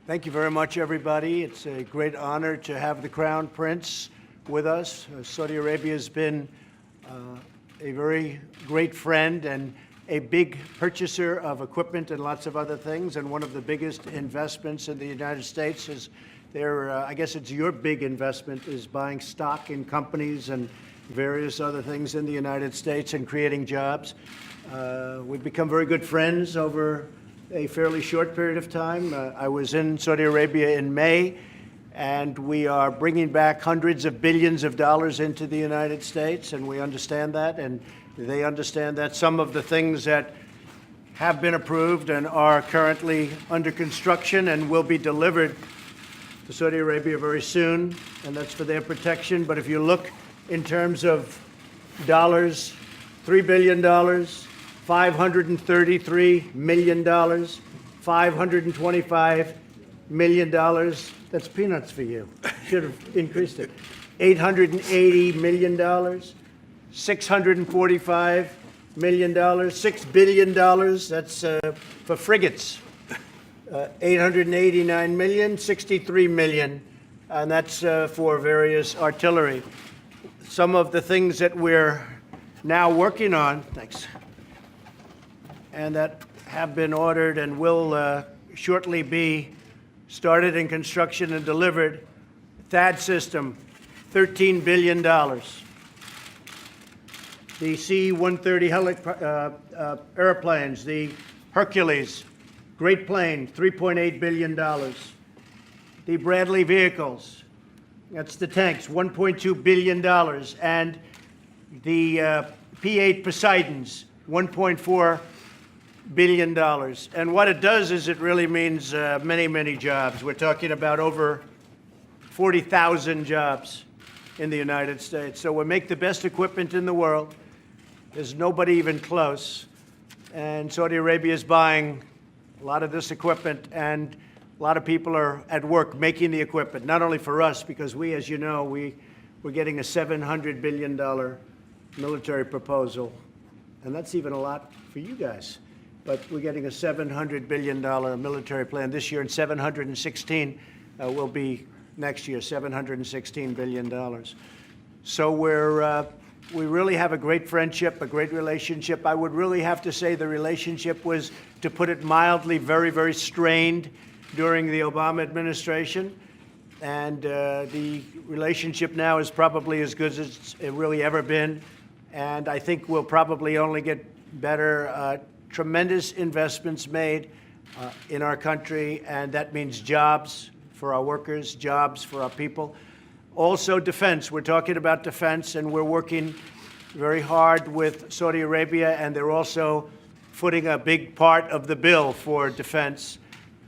Thank you very much, everybody. It's a great honor to have the Crown Prince with us. Saudi Arabia has been a very great friend and a big purchaser of equipment and lots of other things. And one of the biggest investments in the United States is I guess it's your big investment, is buying stock in companies and various other things in the United States and creating jobs. We've become very good friends over a fairly short period of time. I was in Saudi Arabia in May, and we are bringing back hundreds of billions of dollars into the United States, and we understand that, and they understand that. Some of the things that have been approved and are currently under construction and will be delivered to Saudi Arabia very soon, and that's for their protection. But if you look in terms of dollars, $3 billion, $533 million, $525 million. That's peanuts for you. Should have increased it. $880 million, $645 million, $6 billion. That's for frigates. 889 million, 63 million, and that's for various artillery. Some of the things that we're now working on, and that have been ordered and will shortly be started in construction and delivered. THAAD system, $13 billion. The C-130 airplanes, the Hercules, great plane, $3.8 billion. The Bradley vehicles, that's the tanks, $1.2 billion. And the P-8 Poseidons, $1.4 billion. And what it does is it really means many, many jobs. We're talking about over 40,000 jobs in the United States. So we make the best equipment in the world. There's nobody even close. And Saudi Arabia is buying a lot of this equipment, and a lot of people are at work making the equipment, not only for us, because we, as you know, we're getting a $700 billion military proposal, and that's even a lot for you guys. But we're getting a $700 billion military plan this year, and 716 will be next year, $716 billion. So we really have a great friendship, a great relationship. I would really have to say the relationship was, to put it mildly, very, very strained during the Obama administration. And the relationship now is probably as good as it's really ever been. And I think we'll probably only get better. Tremendous investments made in our country, and that means jobs for our workers, jobs for our people. Also defense. We're talking about defense, and we're working very hard with Saudi Arabia, and they're also footing a big part of the bill for defense.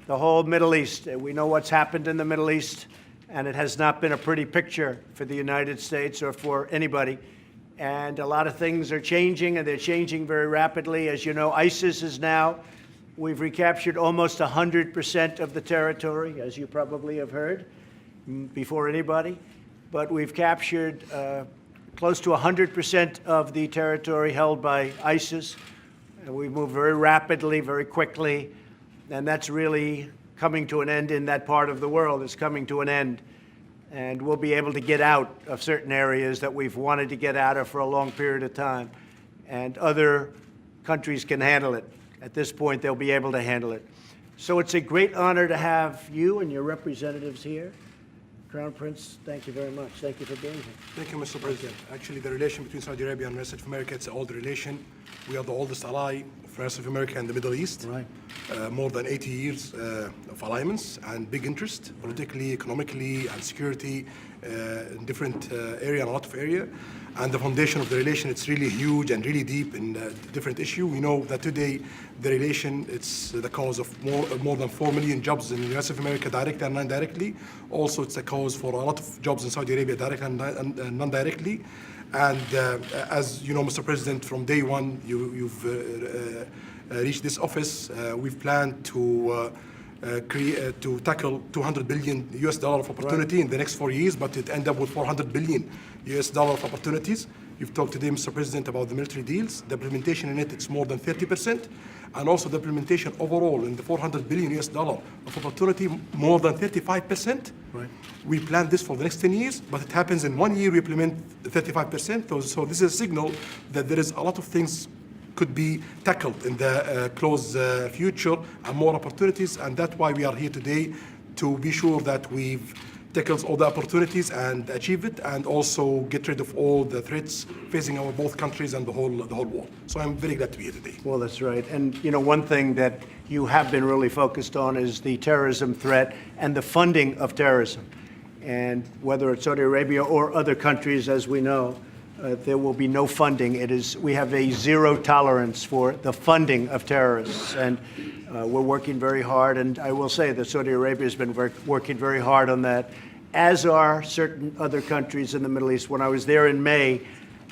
The whole Middle East. We know what's happened in the Middle East, and it has not been a pretty picture for the United States or for anybody. And a lot of things are changing, and they're changing very rapidly. As you know, ISIS is now, we've recaptured almost 100% of the territory, as you probably have heard, before anybody. But we've captured close to 100% of the territory held by ISIS. And we've moved very rapidly, very quickly, and that's really coming to an end in that part of the world. It's coming to an end. And we'll be able to get out of certain areas that we've wanted to get out of for a long period of time. And other countries can handle it. At this point, they'll be able to handle it. So it's a great honor to have you and your representatives here. Crown Prince, thank you very much. Thank you for being here. Thank you, Mr. President. Actually, the relation between Saudi Arabia and the rest of America, it's an old relation. We are the oldest ally for the rest of America and the Middle East. Right. More than 80 years of alliance and big interest, politically, economically, and security in different area and a lot of area. And the foundation of the relation, it's really huge and really deep in different issue. We know that today the relation, it's the cause of more than 4 million jobs in the US of America, directly and indirectly. Also, it's a cause for a lot of jobs in Saudi Arabia, directly and non-directly. And as you know, Mr. President, from day one, you've reached this office. We've planned to tackle $200 billion US of opportunity in the next 4 years, but it end up with $400 billion US of opportunities You've talked today, Mr. President, about the military deals. The implementation in it, it's more than 30%. And also the implementation overall in the $400 billion of opportunity, more than 35%. Right. We planned this for the next 10 years, but it happens in 1 year we implement 35%. So this is a signal that there is a lot of things could be tackled in the close future and more opportunities. And that's why we are here today, to be sure that we've tackles all the opportunities and achieve it, and also get rid of all the threats facing our both countries and the whole world. So I'm very glad to be here today. Well, that's right. And, you know, one thing that you have been really focused on is the terrorism threat and the funding of terrorism. And whether it's Saudi Arabia or other countries, as we know, there will be no funding. We have a zero tolerance for the funding of terrorists. And we're working very hard. And I will say that Saudi Arabia has been working very hard on that, as are certain other countries in the Middle East. When I was there in May,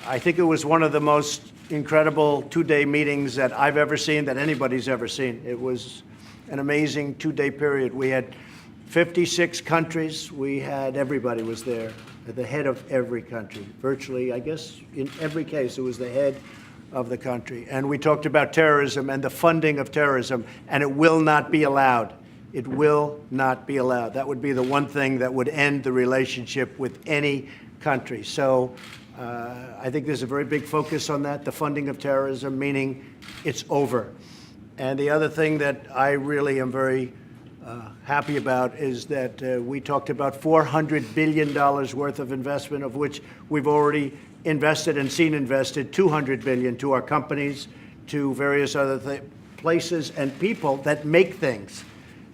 I think it was one of the most incredible two-day meetings that I've ever seen, that anybody's ever seen. It was an amazing two-day period. We had 56 countries. We had everybody was there, the head of every country. Virtually, I guess, in every case, it was the head of the country. And we talked about terrorism and the funding of terrorism, and it will not be allowed. It will not be allowed. That would be the one thing that would end the relationship with any country. So I think there's a very big focus on that, the funding of terrorism, meaning it's over. And the other thing that I really am very happy about is that we talked about $400 billion worth of investment, of which we've already invested and seen invested $200 billion to our companies, to various other places and people that make things.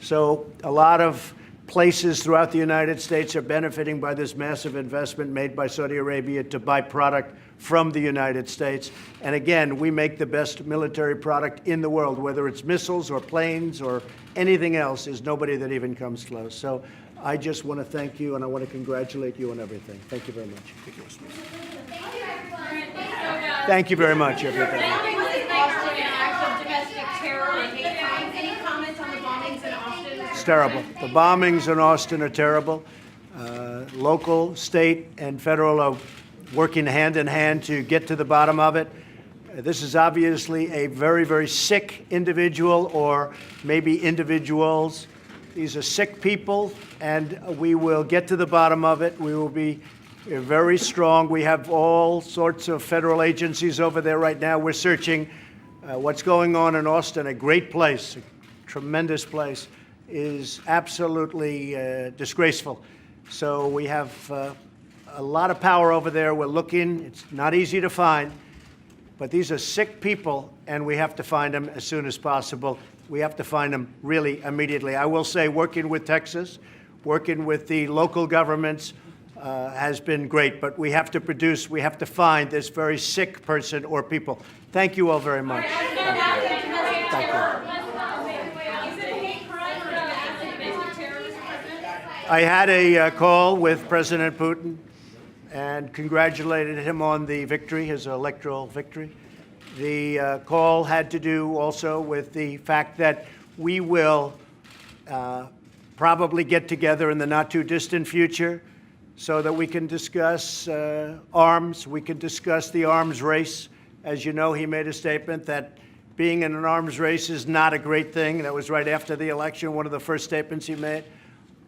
So a lot of places throughout the United States are benefiting by this massive investment made by Saudi Arabia to buy product from the United States. And again, we make the best military product in the world, whether it's missiles or planes or anything else. There's nobody that even comes close. So I just want to thank you, and I want to congratulate you on everything. Thank you very much. Thank you, Mr. President. Thank you very much, everybody. It's terrible. The bombings in Austin are terrible. Local, state, and federal are working hand in hand to get to the bottom of it. This is obviously a very, very sick individual, or maybe individuals. These are sick people, and we will get to the bottom of it. We will be very strong. We have all sorts of federal agencies over there right now. We're searching what's going on in Austin, a great place, a tremendous place, is absolutely disgraceful. So we have a lot of power over there. We're looking. It's not easy to find, but these are sick people, and we have to find them as soon as possible. We have to find them really immediately. I will say, working with Texas, working with the local governments has been great, but we have to produce, we have to find this very sick person or people. Thank you all very much. Thank you. I had a call with President Putin and congratulated him on the victory, his electoral victory. The call had to do also with the fact that we will probably get together in the not-too-distant future so that we can discuss arms. We can discuss the arms race. As you know, he made a statement that being in an arms race is not a great thing. That was right after the election, one of the first statements he made.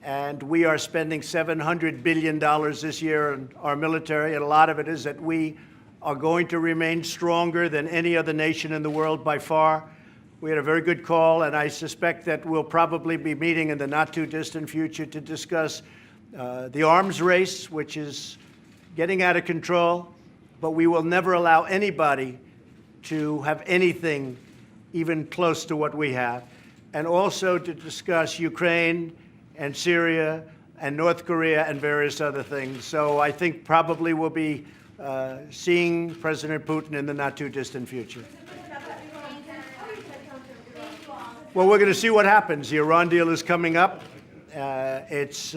And we are spending $700 billion this year on our military, and a lot of it is that we are going to remain stronger than any other nation in the world by far. We had a very good call, and I suspect that we'll probably be meeting in the not-too-distant future to discuss the arms race, which is getting out of control, but we will never allow anybody to have anything even close to what we have, and also to discuss Ukraine and Syria and North Korea and various other things. So I think probably we'll be seeing President Putin in the not-too-distant future. Well, we're going to see what happens. The Iran deal is coming up. It's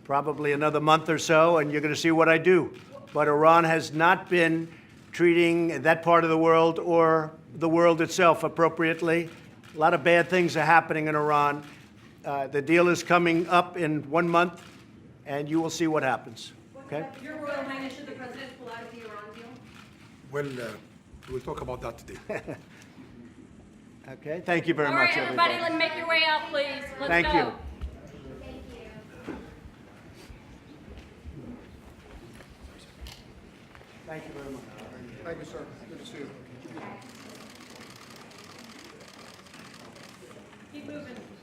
probably another month or so, and you're going to see what I do. But Iran has not been treating that part of the world or the world itself appropriately. A lot of bad things are happening in Iran. The deal is coming up in 1 month, and you will see what happens. Okay? Your Royal Highness, should the president pull out of the Iran deal? Well, we'll talk about that today. Okay, thank you very All much, right, everybody, everybody. let's make your way out, please. Let's Thank go. you. Thank you very much. Thank you, sir. Good to see you. Keep moving.